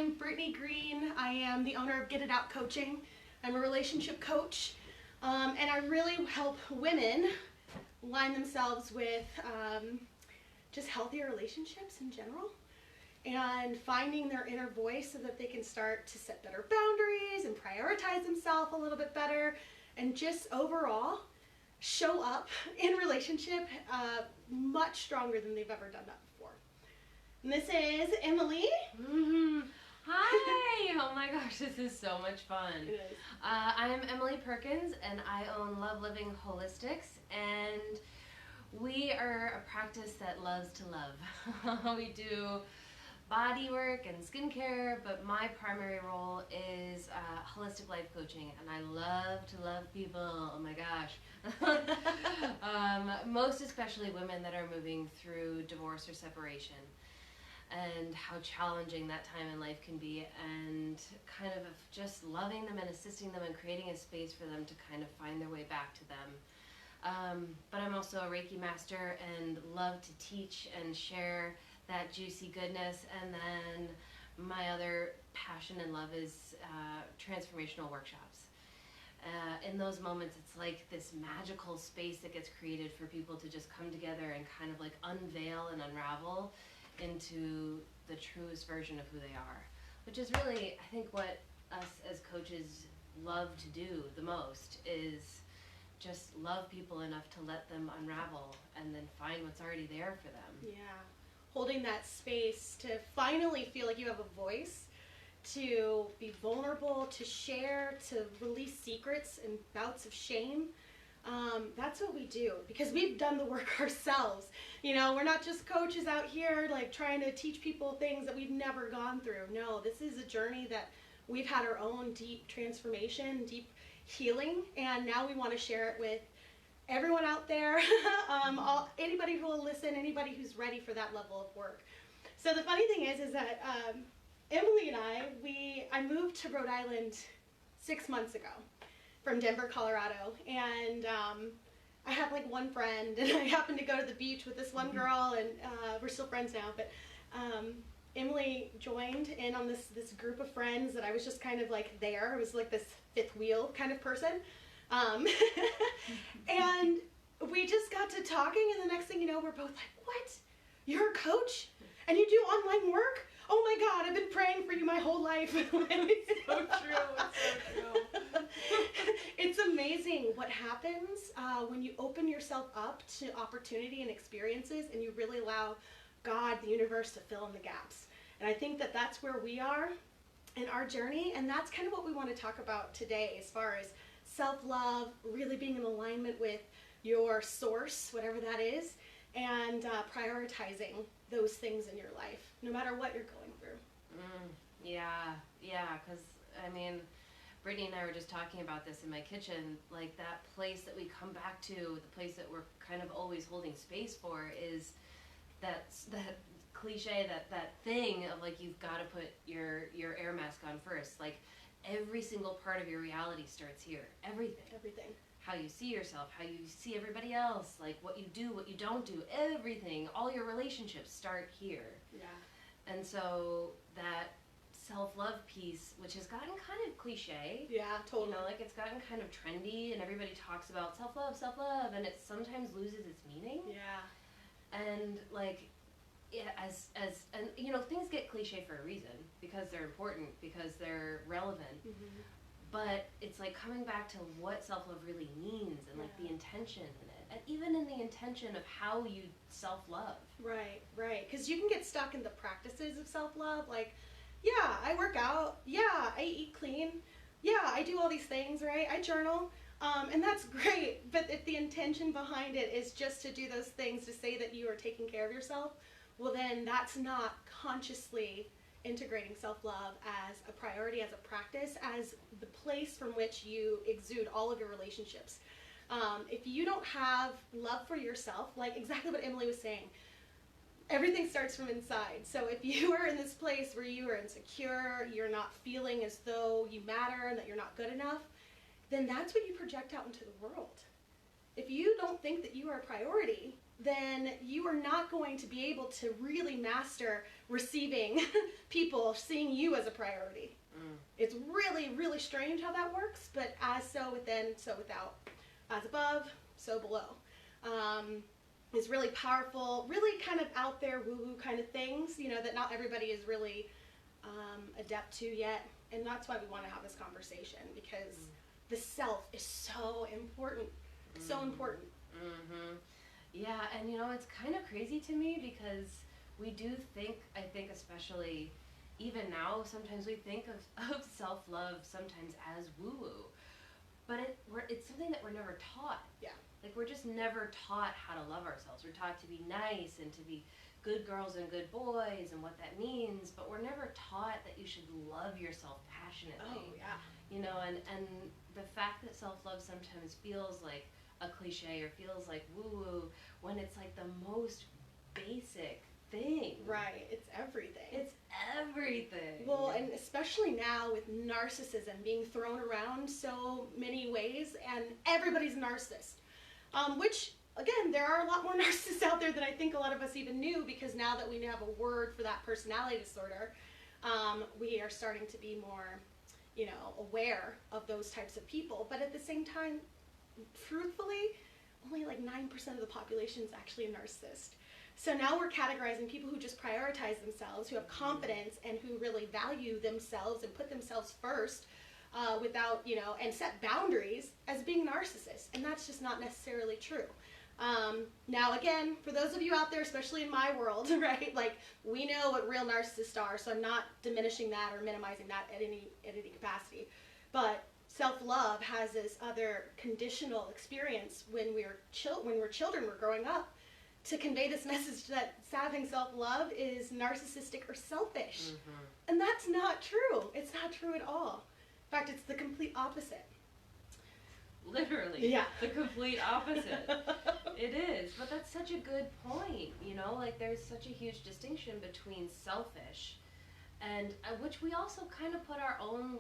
I'm Brittany Green. I am the owner of Get It Out Coaching. I'm a relationship coach, and I really help women align themselves with just healthier relationships in general and finding their inner voice so that they can start to set better boundaries and prioritize themselves a little bit better and just overall show up in relationship much stronger than they've ever done that before. And this is Emily. Hi! Oh my gosh, this is so much fun. It is. I'm Emily Perkins and I own Love Living Holistics, and we are a practice that loves to love. We do body work and skincare, but my primary role is holistic life coaching, and I love to love people. Oh my gosh. Most especially women that are moving through divorce or separation, and how challenging that time in life can be, and kind of just loving them and assisting them and creating a space for them to kind of find their way back to them. But I'm also a Reiki master and love to teach and share that juicy goodness. And then my other passion and love is transformational workshops. In those moments, it's like this magical space that gets created for people to just come together and kind of like unveil and unravel into the truest version of who they are, which is really, I think, what us as coaches love to do the most, is just love people enough to let them unravel and then find what's already there for them. Yeah. Holding that space to finally feel like you have a voice, to be vulnerable, to share, to release secrets and bouts of shame. That's what we do because we've done the work ourselves. You know, we're not just coaches out here like trying to teach people things that we've never gone through. No, this is a journey that we've had our own deep transformation, deep healing, and now we want to share it with everyone out there, anybody who will listen, anybody who's ready for that level of work. So the funny thing is that Emily and I moved to Rhode Island 6 months ago from Denver, Colorado, and I have like one friend, and I happened to go to the beach with this one girl, and we're still friends now, but Emily joined in on this group of friends that I was just kind of like there. It was like this fifth wheel kind of person. And we just got to talking, and the next thing you know, we're both like, what? You're a coach? And you do online work? Oh my God, I've been praying for you my whole life. So true, it's so true. It's amazing what happens when you open yourself up to opportunity and experiences and you really allow God, the universe, to fill in the gaps. And I think that that's where we are in our journey, and that's kind of what we want to talk about today as far as self-love, really being in alignment with your source, whatever that is, and prioritizing those things in your life, no matter what you're going through. Yeah, because I mean, Brittany and I were just talking about this in my kitchen, like that place that we come back to, the place that we're kind of always holding space for, is that cliche, that thing of like, you've got to put your air mask on first. Like, every single part of your reality starts here. Everything. How you see yourself, how you see everybody else, like what you do, what you don't do, everything, all your relationships start here. Yeah. And so that self-love piece, which has gotten kind of cliche. Yeah, totally. You know, like it's gotten kind of trendy and everybody talks about self-love, and it sometimes loses its meaning. Yeah. And like, yeah, and you know, things get cliche for a reason, because they're important, because they're relevant. Mm-hmm. But it's like coming back to what self-love really means, and like the intention in it, and even in the intention of how you self-love. Right. Because you can get stuck in the practices of self-love, like, yeah, I work out, yeah, I eat clean, yeah, I do all these things, right? I journal, and that's great, but if the intention behind it is just to do those things to say that you are taking care of yourself, well then that's not consciously integrating self-love as a priority, as a practice, as the place from which you exude all of your relationships. If you don't have love for yourself, like exactly what Emily was saying, everything starts from inside. So if you are in this place where you are insecure, you're not feeling as though you matter and that you're not good enough, then that's what you project out into the world. If you don't think that you are a priority, then you are not going to be able to really master receiving people seeing you as a priority. It's really, really strange how that works, but as so within, so without. As above, so below. Is really powerful, really kind of out there woo-woo kind of things, that not everybody is really adept to yet. And that's why we want to have this conversation, because the self is so important. So important. Yeah, and it's kind of crazy to me, because we do think, I think especially even now, sometimes we think of self-love sometimes as woo-woo. But it's something that we're never taught. Yeah. Like, we're just never taught how to love ourselves. We're taught to be nice and to be good girls and good boys and what that means, but we're never taught that you should love yourself passionately. Oh, yeah. And the fact that self-love sometimes feels like a cliche or feels like woo-woo, when it's like the most basic thing. Right, it's everything. It's everything. Well, and especially now with narcissism being thrown around so many ways, and everybody's a narcissist. Which, again, there are a lot more narcissists out there than I think a lot of us even knew, because now that we have a word for that personality disorder, we are starting to be more, aware of those types of people. But at the same time, truthfully, only like 9% of the population is actually a narcissist. So now we're categorizing people who just prioritize themselves, who have confidence, and who really value themselves and put themselves first without, and set boundaries as being narcissists. And that's just not necessarily true. Now, again, for those of you out there, especially in my world, right, like, we know what real narcissists are, so I'm not diminishing that or minimizing that at any capacity. But self-love has this other conditional experience when we're children, we're growing up, to convey this message that having self-love is narcissistic or selfish. And that's not true. It's not true at all. In fact, it's the complete opposite. Literally. Yeah. The complete opposite. It is. But that's such a good point, like, there's such a huge distinction between selfish and which we also kind of put our own,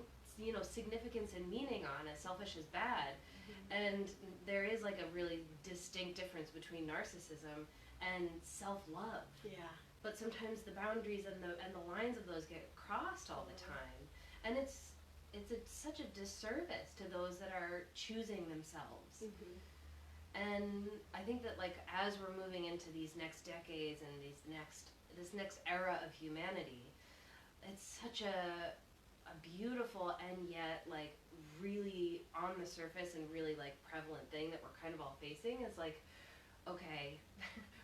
significance and meaning on, as selfish is bad. And there is like a really distinct difference between narcissism and self-love. Yeah. But sometimes the boundaries and the lines of those get crossed all the time. And it's such a disservice to those that are choosing themselves. And I think that, like, as we're moving into these next decades and this next era of humanity, it's such a beautiful and yet, like, really on the surface and really, like, prevalent thing that we're kind of all facing. Is like, okay,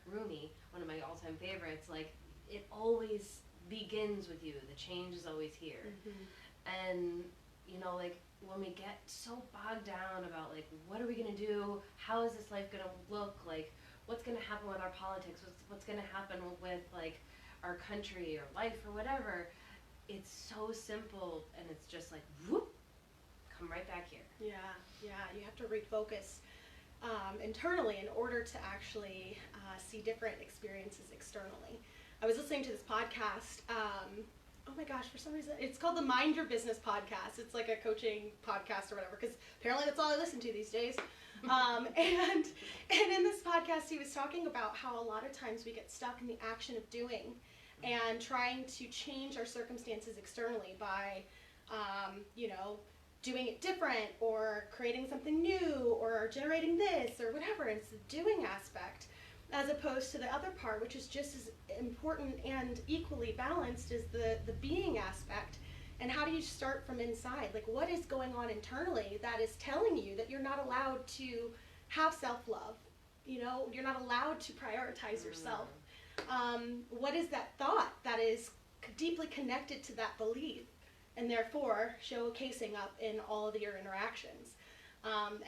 Rumi, one of my all-time favorites, like, it always begins with you. The change is always here. And like, when we get so bogged down about, like, what are we going to do, how is this life going to look, like, what's going to happen with our politics, what's going to happen with, like, our country or life or whatever, it's so simple, and it's just like, whoop, come right back here. Yeah, you have to refocus internally in order to actually see different experiences externally. I was listening to this podcast, oh my gosh, for some reason, it's called the Mind Your Business podcast. It's like a coaching podcast or whatever, because apparently that's all I listen to these days. And in this podcast, he was talking about how a lot of times we get stuck in the action of doing and trying to change our circumstances externally by, doing it different or creating something new or generating this or whatever. And it's the doing aspect, as opposed to the other part, which is just as important and equally balanced as the being aspect. And how do you start from inside? Like, what is going on internally that is telling you that you're not allowed to have self-love? You're not allowed to prioritize yourself. What is that thought that is deeply connected to that belief, and therefore showcasing up in all of your interactions?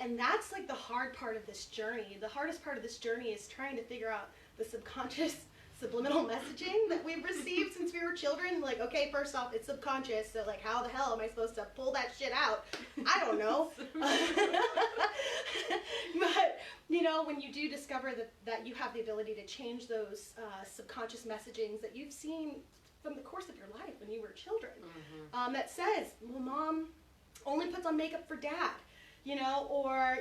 And that's like the hard part of this journey. The hardest part of this journey is trying to figure out the subconscious subliminal messaging that we've received since we were children. Like, okay, first off, it's subconscious, so like, how the hell am I supposed to pull that shit out? I don't know. But, when you do discover that you have the ability to change those subconscious messagings that you've seen from the course of your life when you were children, that says, well, mom only puts on makeup for dad, or,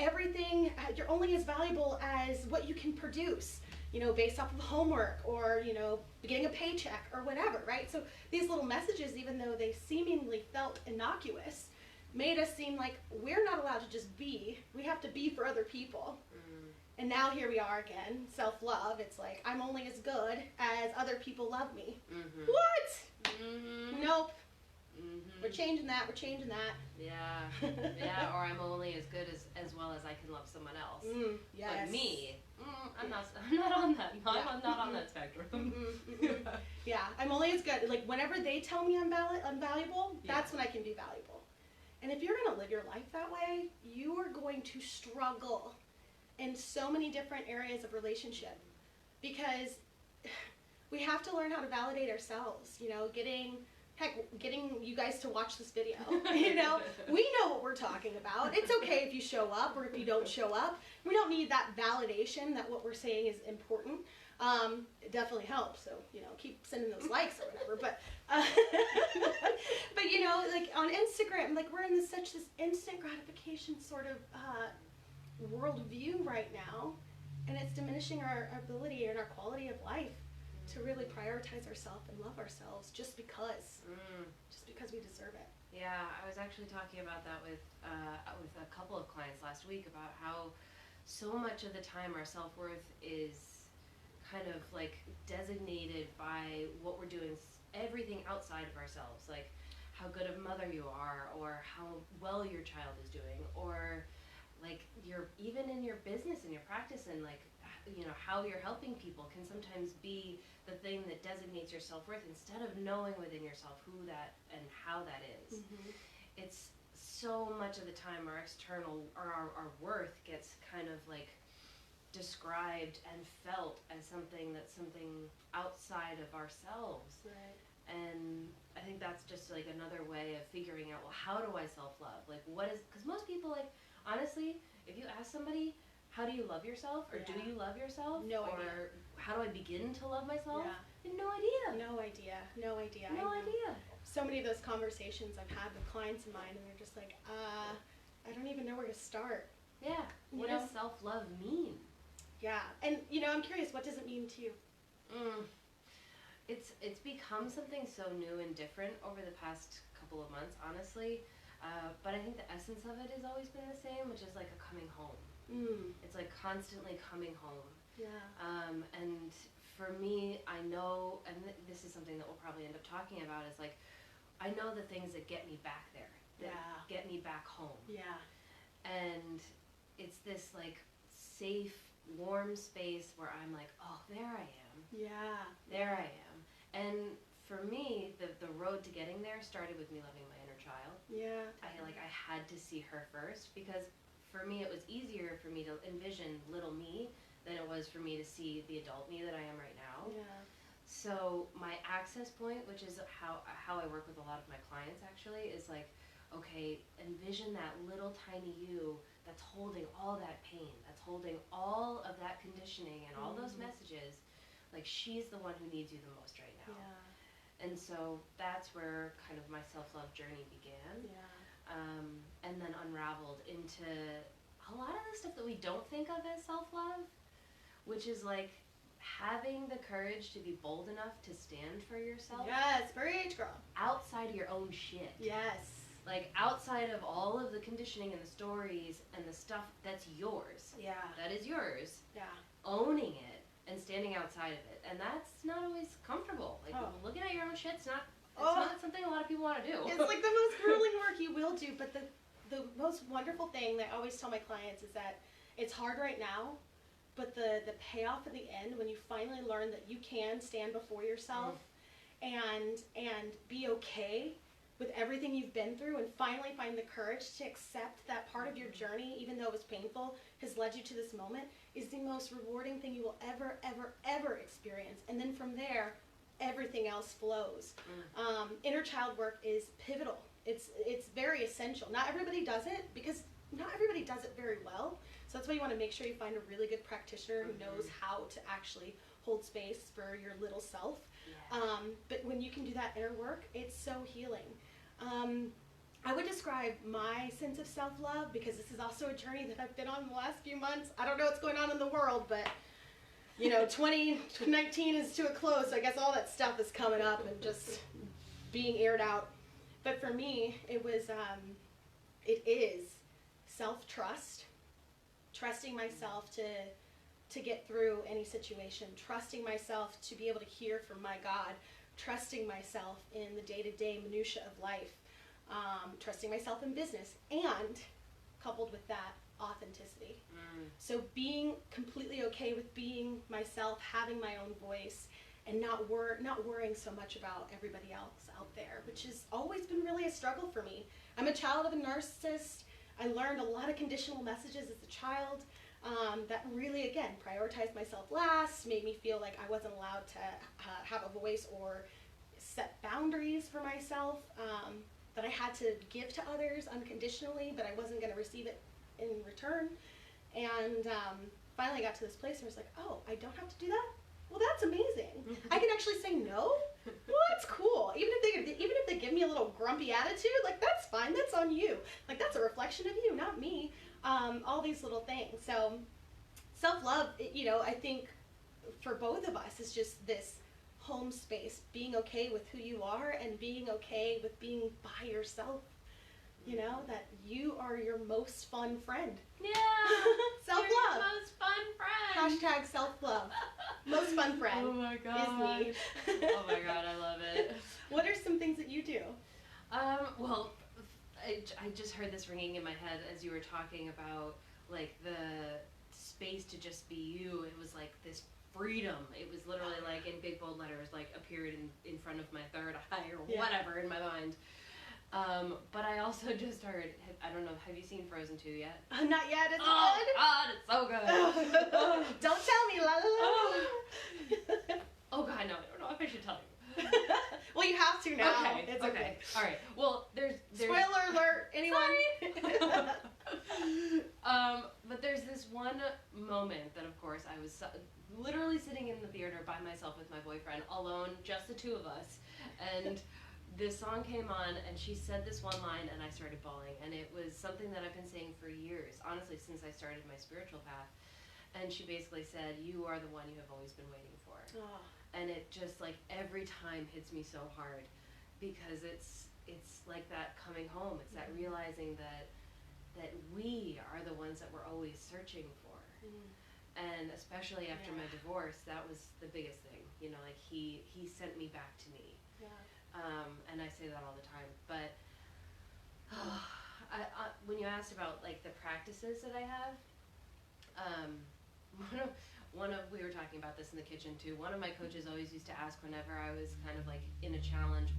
everything, you're only as valuable as what you can produce, you know, based off of homework or, you know, getting a paycheck or whatever, right? So these little messages, even though they seemingly felt innocuous, made us seem like we're not allowed to just be. We have to be for other people. And now here we are again, self-love. It's like, I'm only as good as other people love me. What? Nope. We're changing that. We're changing that. Yeah. Yeah. Or I'm only as good as well as I can love someone else. Yes. But me, I'm not on that. I'm not on that spectrum. Yeah. I'm only as good. Like, whenever they tell me I'm valuable, that's when I can be valuable. And if you're going to live your life that way, you are going to struggle in so many different areas of relationship, because we have to learn how to validate ourselves, you know, getting you guys to watch this video, you know, we know what we're talking about. It's okay if you show up or if you don't show up. We don't need that validation that what we're saying is important. It definitely helps, so, you know, keep sending those likes or whatever, but you know, like on Instagram, like we're in such this instant gratification sort of worldview right now, and it's diminishing our ability and our quality of life to really prioritize ourselves and love ourselves just because we deserve it. Yeah, I was actually talking about that with a couple of clients last week about how so much of the time our self-worth is kind of like designated by what we're doing, everything outside of ourselves, like how good of a mother you are, or how well your child is doing, or like even in your business and your practice, and like, you know, how you're helping people can sometimes be the thing that designates your self-worth, instead of knowing within yourself who that and how that is. It's so much of the time our external or our worth gets kind of like described and felt as something outside of ourselves. Right. And I think that's just like another way of figuring out, well, how do I self-love? Like, what is, because most people, like, honestly, if you ask somebody, how do you love yourself, or do you love yourself, No or idea. how do I begin to love myself? Yeah. I have no idea. No idea. No idea. No idea. So many of those conversations I've had with clients of mine, and they're just like, I don't even know where to start. Yeah. What does self-love mean? Yeah. And, you know, I'm curious, what does it mean to you? It's become something so new and different over the past couple of months, honestly. But I think the essence of it has always been the same, which is like a coming home. It's like constantly coming home. Yeah. And for me, I know, and this is something that we'll probably end up talking about, is like, I know the things that get me back there, that get me back home. Yeah. And it's this like safe, warm space where I'm like, oh, there I am. Yeah. There I am. And for me, the road to getting there started with me loving my inner child. Yeah. I had to see her first, because for me it was easier for me to envision little me than it was for me to see the adult me that I am right now. Yeah. So my access point, which is how I work with a lot of my clients actually, is like, okay, envision that little tiny you that's holding all that pain, that's holding all of that conditioning and all those messages. Like, she's the one who needs you the most right now. Yeah. And so that's where kind of my self-love journey began. Yeah. And then unraveled into a lot of the stuff that we don't think of as self-love, which is like having the courage to be bold enough to stand for yourself. Yes, preach, girl. Outside of your own shit. Yes. Like, outside of all of the conditioning and the stories and the stuff that's yours. Yeah. That is yours. Yeah. Owning it and standing outside of it. And that's not always comfortable. Like, looking at your own shit's not something a lot of people want to do. It's like the most grueling work you will do, but the most wonderful thing that I always tell my clients is that it's hard right now, but the payoff at the end, when you finally learn that you can stand before yourself and be okay with everything you've been through, and finally find the courage to accept that part of your journey, even though it was painful, has led you to this moment, is the most rewarding thing you will ever, ever, ever experience. And then from there, everything else flows. Inner child work is pivotal. It's very essential. Not everybody does it, because not everybody does it very well. So that's why you want to make sure you find a really good practitioner who knows how to actually hold space for your little self. But when you can do that inner work, it's so healing. I would describe my sense of self-love, because this is also a journey that I've been on in the last few months. I don't know what's going on in the world, but 2019 is to a close. So I guess all that stuff is coming up and just being aired out. But for me, it is self-trust, trusting myself to get through any situation, trusting myself to be able to hear from my God, trusting myself in the day-to-day minutia of life, trusting myself in business, and coupled with that, authenticity. So being completely okay with being myself, having my own voice, and not worrying so much about everybody else out there, which has always been really a struggle for me. I'm a child of a narcissist. I learned a lot of conditional messages as a child that really, again, prioritized myself last, made me feel like I wasn't allowed to have a voice or set boundaries for myself, that I had to give to others unconditionally, but I wasn't going to receive it in return. And finally I got to this place where I was like, oh, I don't have to do that? Well, that's amazing. I can actually say no? Well, that's cool. Even if they give me a little grumpy attitude, like, that's fine. That's on you. Like, that's a reflection of you, not me. All these little things. So self-love, I think for both of us is just this home space, being okay with who you are and being okay with being by yourself. That you are your most fun friend. Yeah. Self-love. You're your most fun friend. Hashtag self-love. Most fun friend. Oh my god. Is me. Oh my god, I love it. What are some things that you do? Well, I just heard this ringing in my head as you were talking about, like, the space to just be you. It was like this freedom. It was literally like in big bold letters, like, appeared in front of my third eye or whatever in my mind. But I also just heard, I don't know, have you seen Frozen 2 yet? Not yet. It's Oh good. god, it's so good. Don't tell me, la la la. Oh god, no, I don't know if I should tell you. Well, you have to now. Okay, It's okay. All right. Well, there's spoiler alert. Anyone? But there's this one moment that, of course, I was literally sitting in the theater by myself with my boyfriend, alone, just the two of us, and this song came on, and she said this one line, and I started bawling, and it was something that I've been saying for years, honestly, since I started my spiritual path. And she basically said, "You are the one you have always been waiting for." Oh. And it just, like, every time hits me so hard, because it's like that coming home. It's that realizing that we are the ones that we're always searching for. And especially after my divorce, that was the biggest thing. Like, he sent me back to me. And I say that all the time. But when you asked about, like, the practices that I have, we were talking about this in the kitchen too. One of my coaches always used to ask whenever I was kind of like in a challenge,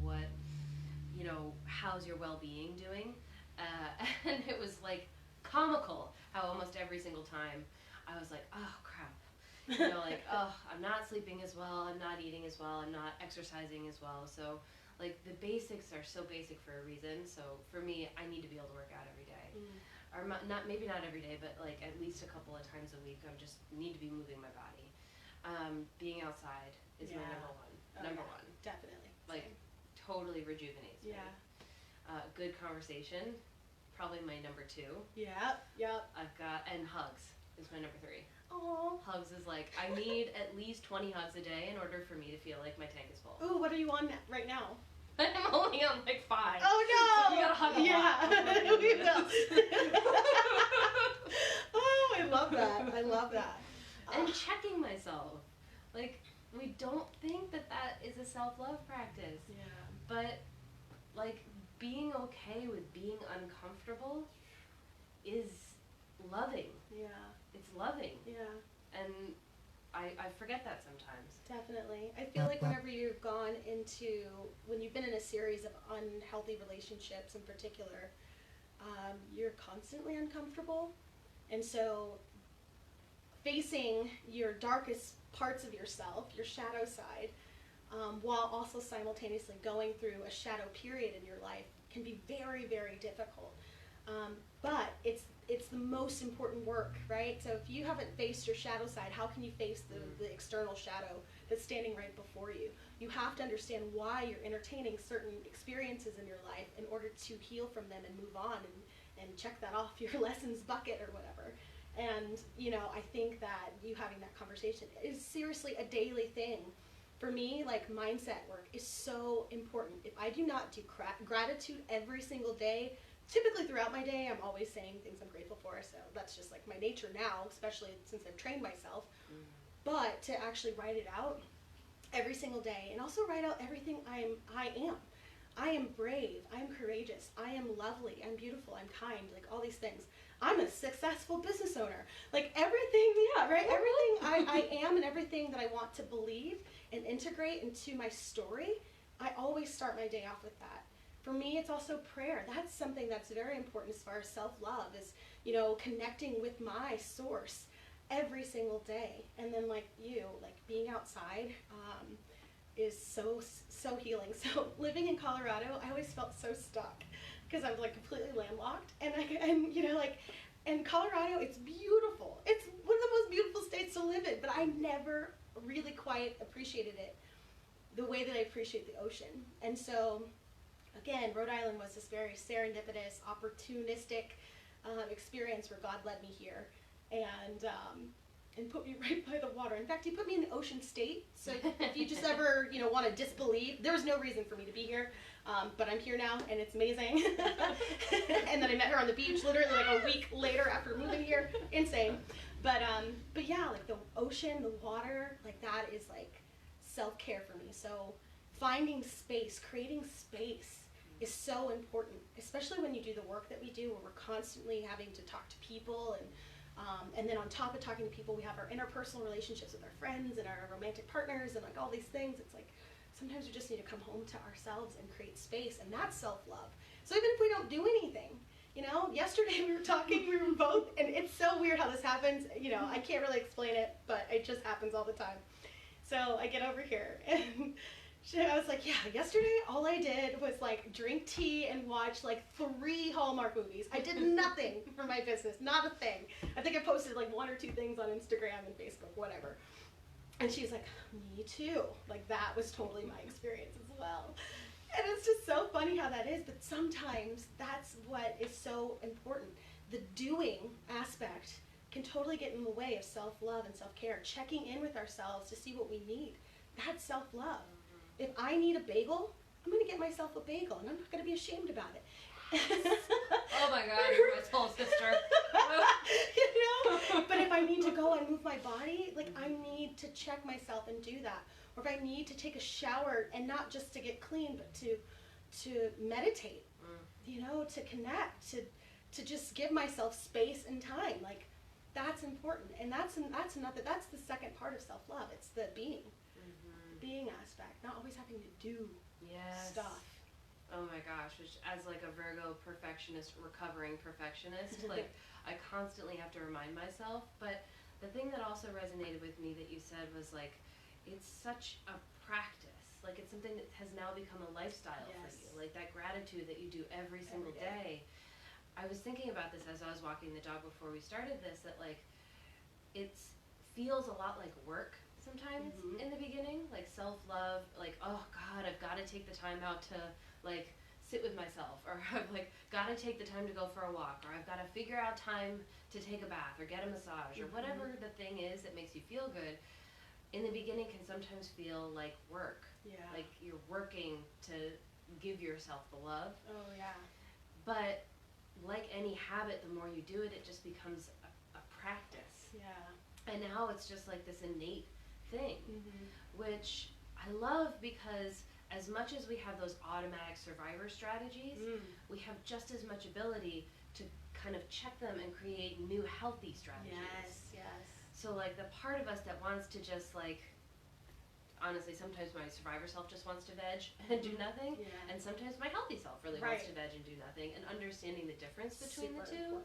how's your well-being doing? And it was like comical how almost every single time I was like, oh crap. Like, oh, I'm not sleeping as well, I'm not eating as well, I'm not exercising as well. So, like, the basics are so basic for a reason. So for me, I need to be able to work out every day. Or maybe not every day, but like at least a couple of times a week. I just need to be moving my body. Being outside is my number one. Number one. Definitely. Like, totally rejuvenates me. Good conversation, probably my number two. Yep. And hugs is my number three. Aww. Hugs is like, I need at least 20 hugs a day in order for me to feel like my tank is full. Ooh, what are you on right now? I'm only on like 5. Oh no! So we gotta hug a lot. We will. Oh, I love that. I love that. And checking myself. Like, we don't think that is a self-love practice. Yeah. But, like, being okay with being uncomfortable is loving. Yeah. It's loving. Yeah. And I forget that sometimes. Definitely. I feel like whenever when you've been in a series of unhealthy relationships in particular, you're constantly uncomfortable. And so facing your darkest parts of yourself, your shadow side, while also simultaneously going through a shadow period in your life can be very, very difficult. But it's the most important work, right? So if you haven't faced your shadow side, how can you face the external shadow that's standing right before you? You have to understand why you're entertaining certain experiences in your life in order to heal from them and move on and check that off your lessons bucket or whatever. And, you know, I think that you having that conversation is seriously a daily thing. For me, like, mindset work is so important. If I do not do gratitude every single day, typically throughout my day, I'm always saying things I'm grateful for. So that's just like my nature now, especially since I've trained myself. But to actually write it out every single day, and also write out everything I am. I am brave, I am courageous, I am lovely, I'm beautiful, I'm kind, like all these things. I'm a successful business owner. Like everything, yeah, right? Everything I am and everything that I want to believe and integrate into my story, I always start my day off with that. For me, it's also prayer. That's something that's very important as far as self-love is, you know, connecting with my source every single day. And then like you, like being outside, is so healing. So living in Colorado, I always felt so stuck because I was like completely landlocked, and you know, like, in Colorado, it's beautiful. It's one of the most beautiful states to live in, but I never really quite appreciated it the way that I appreciate the ocean. And so, again, Rhode Island was this very serendipitous, opportunistic experience where God led me here, and put me right by the water. In fact, he put me in the ocean state. So if you just ever, you know, want to disbelieve, there was no reason for me to be here, but I'm here now, and it's amazing. And then I met her on the beach, literally like a week later after moving here. Insane. But yeah, like the ocean, the water, like that is like self-care for me. So finding space, creating space is so important, especially when you do the work that we do, where we're constantly having to talk to people, and then on top of talking to people, we have our interpersonal relationships with our friends and our romantic partners and like all these things. It's like sometimes we just need to come home to ourselves and create space, and that's self-love. So even if we don't do anything, you know, yesterday we were talking, we were both, and it's so weird how this happens. You know, I can't really explain it, but it just happens all the time. So I get over here, and I was like, yeah, yesterday all I did was like drink tea and watch like 3 Hallmark movies. I did nothing for my business, not a thing. I think I posted like 1 or 2 things on Instagram and Facebook, whatever. And she's like, me too. Like that was totally my experience as well. And it's just so funny how that is, but sometimes that's what is so important. The doing aspect can totally get in the way of self-love and self-care. Checking in with ourselves to see what we need. That's self-love. If I need a bagel, I'm going to get myself a bagel, and I'm not going to be ashamed about it. Oh my God, you're my soul sister. You know? But if I need to go and move my body, like I need to check myself and do that. Or if I need to take a shower, and not just to get clean, but to meditate, you know, to connect, to just give myself space and time. Like that's important. And that's the second part of self-love. It's the being aspect, not always having to do stuff. Oh my gosh, which as like a Virgo perfectionist, recovering perfectionist, like I constantly have to remind myself. But the thing that also resonated with me that you said was like, it's such a practice. Like it's something that has now become a lifestyle for you. Like that gratitude that you do every single day. I was thinking about this as I was walking the dog before we started this, that like it feels a lot like work sometimes in the beginning, like self-love, like, oh God, I've got to take the time out to like sit with myself, or I've like got to take the time to go for a walk, or I've got to figure out time to take a bath or get a massage, or whatever the thing is that makes you feel good. In the beginning can sometimes feel like work. Like you're working to give yourself the love. Oh yeah. But like any habit, the more you do it, it just becomes a practice. And now it's just like this innate thing, which I love, because as much as we have those automatic survivor strategies, we have just as much ability to kind of check them and create new healthy strategies. Yes. So like the part of us that wants to just like, honestly, sometimes my survivor self just wants to veg and do nothing, and sometimes my healthy self really wants to veg and do nothing, and understanding the difference between the two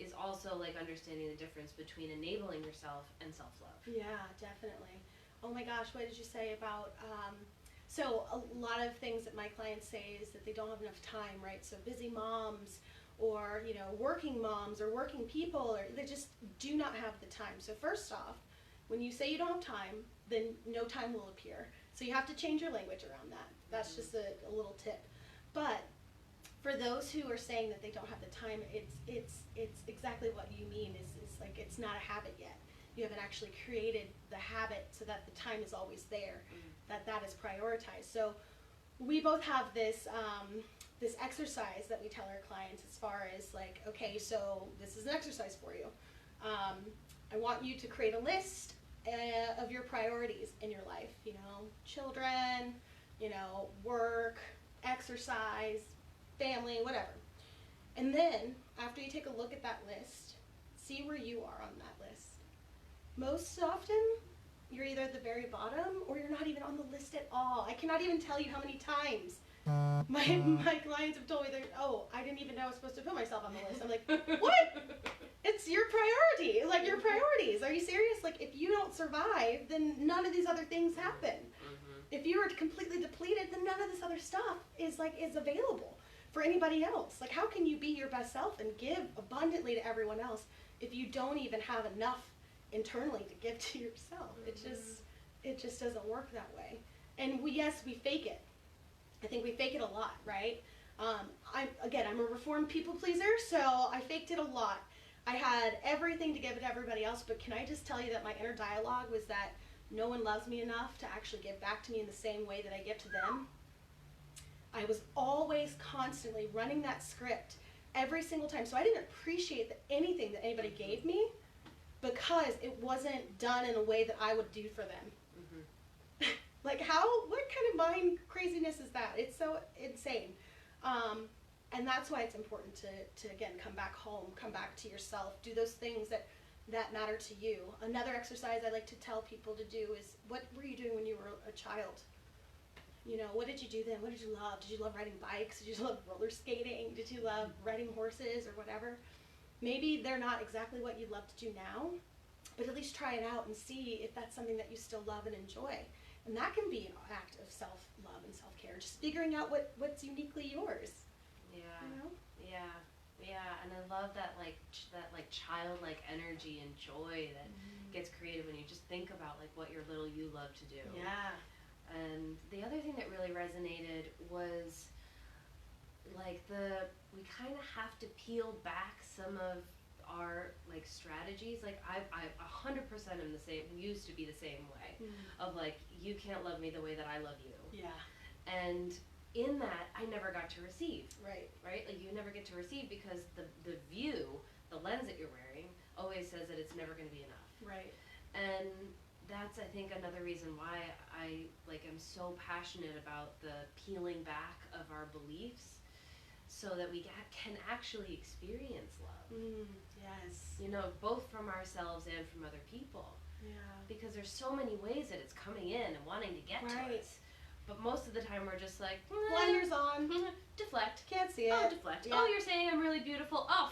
is also like understanding the difference between enabling yourself and self-love. Yeah, definitely. Oh my gosh, what did you say about, so a lot of things that my clients say is that they don't have enough time, right? So busy moms, or, you know, working moms or working people, or they just do not have the time. So first off, when you say you don't have time, then no time will appear. So you have to change your language around that. That's just a little tip. But for those who are saying that they don't have the time, it's exactly what you mean. Is like it's not a habit yet. You haven't actually created the habit so that the time is always there, that is prioritized. So we both have this this exercise that we tell our clients as far as like, okay, so this is an exercise for you. I want you to create a list of your priorities in your life, you know, children, you know, work, exercise, family, whatever. And then after you take a look at that list, see where you are on that list. Most often, you're either at the very bottom or you're not even on the list at all. I cannot even tell you how many times my clients have told me, oh, I didn't even know I was supposed to put myself on the list. I'm like, what? It's your priority, like your priorities. Are you serious? Like if you don't survive, then none of these other things happen. If you are completely depleted, then none of this other stuff is available for anybody else. Like how can you be your best self and give abundantly to everyone else if you don't even have enough internally to give to yourself? It just doesn't work that way. And we fake it. I think we fake it a lot, right? I'm a reformed people pleaser, so I faked it a lot. I had everything to give to everybody else, but can I just tell you that my inner dialogue was that no one loves me enough to actually give back to me in the same way that I give to them? I was always constantly running that script every single time, so I didn't appreciate anything that anybody gave me because it wasn't done in a way that I would do for them. Like what kind of mind craziness is that? It's so insane. And that's why it's important to again, come back home, come back to yourself, do those things that matter to you. Another exercise I like to tell people to do is, what were you doing when you were a child? You know, what did you do then? What did you love? Did you love riding bikes? Did you love roller skating? Did you love riding horses or whatever? Maybe they're not exactly what you love to do now, but at least try it out and see if that's something that you still love and enjoy. And that can be an act of self-love and self-care, just figuring out what's uniquely yours. Yeah. You know? Yeah, and I love that childlike energy and joy that gets created when you just think about like what your little you love to do. Yeah. And the other thing that really resonated was like we kind of have to peel back some of our like strategies. Like I 100% am the same, used to be the same way of like, you can't love me the way that I love you. Yeah. And in that, I never got to receive. Right. Like you never get to receive because the view, the lens that you're wearing always says that it's never going to be enough. Right. And that's, I think, another reason why I am so passionate about the peeling back of our beliefs so that we can actually experience love. Yes. You know, both from ourselves and from other people. Yeah. Because there's so many ways that it's coming in and wanting to get to us. But most of the time we're just like, blinders on. Deflect. Can't see it. Oh, deflect. Yeah. Oh, you're saying I'm really beautiful. Oh,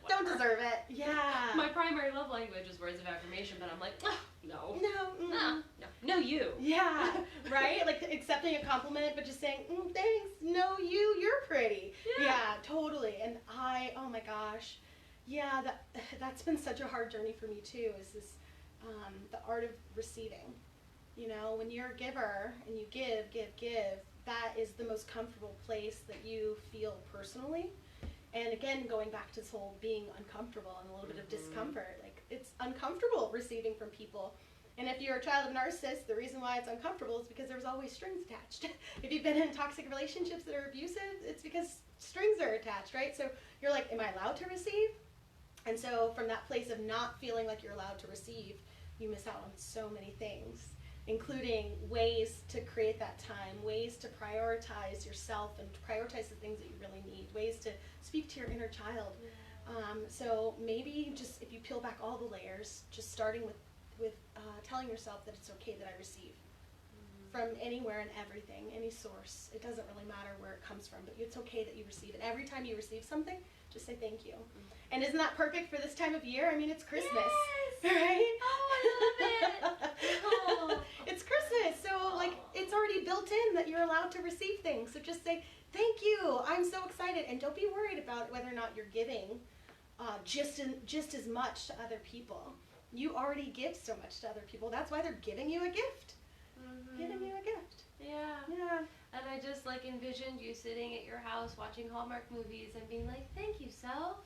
don't deserve it. Yeah. My primary love language is words of affirmation, but I'm like, oh, no. No, you. Yeah, right? Like accepting a compliment, but just saying, thanks, no, you're pretty. Yeah, totally. And oh my gosh. Yeah, that's been such a hard journey for me too, is this, the art of receiving. You know, when you're a giver and you give, that is the most comfortable place that you feel personally. And again, going back to this whole being uncomfortable and a little bit of discomfort, like it's uncomfortable receiving from people. And if you're a child of a narcissist, the reason why it's uncomfortable is because there's always strings attached. If you've been in toxic relationships that are abusive, it's because strings are attached, right? So you're like, am I allowed to receive? And so from that place of not feeling like you're allowed to receive, you miss out on so many things, including ways to create that time, ways to prioritize yourself and to prioritize the things that you really need, ways to speak to your inner child. So maybe just if you peel back all the layers, just starting with telling yourself that it's okay that I receive from anywhere and everything, any source. It doesn't really matter where it comes from, but it's okay that you receive it. Every time you receive something, just say thank you. And isn't that perfect for this time of year? I mean, it's Christmas, right? Oh, I love it. It's Christmas, so like it's our already built in that you're allowed to receive things. So just say, thank you, I'm so excited. And don't be worried about whether or not you're giving just as much to other people. You already give so much to other people. That's why they're giving you a gift. Giving you a gift. Yeah. Yeah. And I just like envisioned you sitting at your house watching Hallmark movies and being like, thank you, self.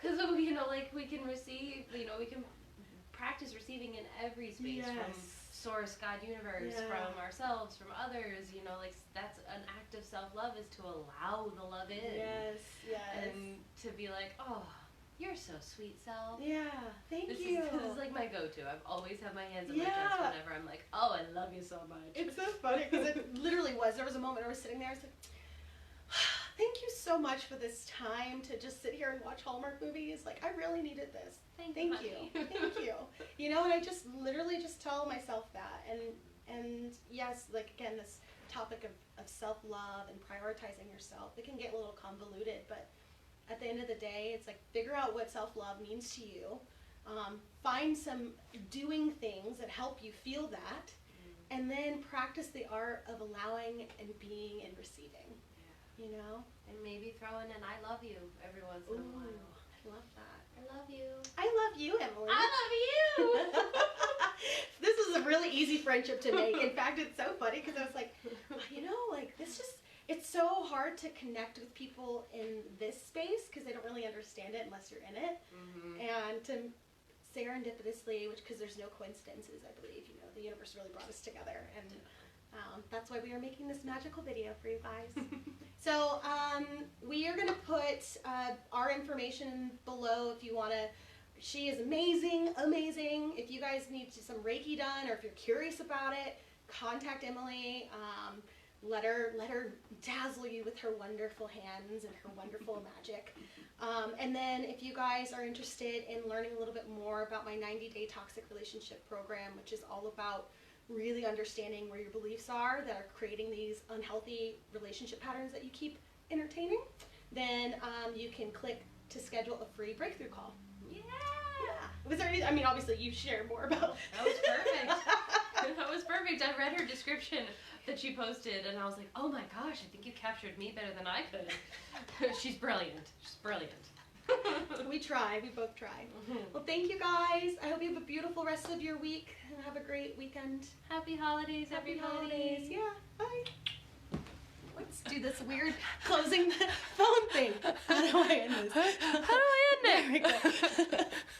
Because, you know, like we can receive, you know, we can practice receiving in every space, from source, God, universe, from ourselves, from others, you know, like that's an act of self-love, is to allow the love in. Yes. And to be like, oh, you're so sweet, self. Yeah, thank you. This is like my go-to. I've always have my hands on my chest whenever I'm like, oh, I love you so much. It's so funny because it literally was. There was a moment I was sitting there, I was like, thank you so much for this time to just sit here and watch Hallmark movies. Like, I really needed this. Thank you. Thank you. You know, and I just literally just tell myself that. And yes, like, again, this topic of self-love and prioritizing yourself, it can get a little convoluted, but at the end of the day, it's like, figure out what self-love means to you. Find some doing things that help you feel that, and then practice the art of allowing and being and receiving. You know? And maybe throw in an I love you every once in a while. I love that. I love you. I love you, Emily. I love you! This is a really easy friendship to make. In fact, it's so funny because I was like, you know, like, this just, it's so hard to connect with people in this space because they don't really understand it unless you're in it. And to serendipitously, because there's no coincidences, I believe, you know, the universe really brought us together. And that's why we are making this magical video for you guys. So we are going to put our information below if you want to. She is amazing, amazing. If you guys need some Reiki done, or if you're curious about it, contact Emily. Let her dazzle you with her wonderful hands and her wonderful magic. And then if you guys are interested in learning a little bit more about my 90-day toxic relationship program, which is all about really understanding where your beliefs are that are creating these unhealthy relationship patterns that you keep entertaining, then you can click to schedule a free breakthrough call. Yeah. Was there any, I mean, obviously you share more about. That was perfect. That was perfect. I read her description that she posted and I was like, oh my gosh, I think you captured me better than I could. She's brilliant. She's brilliant. We try. We both try. Well, thank you guys. I hope you have a beautiful rest of your week and have a great weekend. Happy holidays, Happy everybody. holidays. Yeah. Bye. Let's do this weird closing the phone thing. How do I end this? How do I end it? There we go.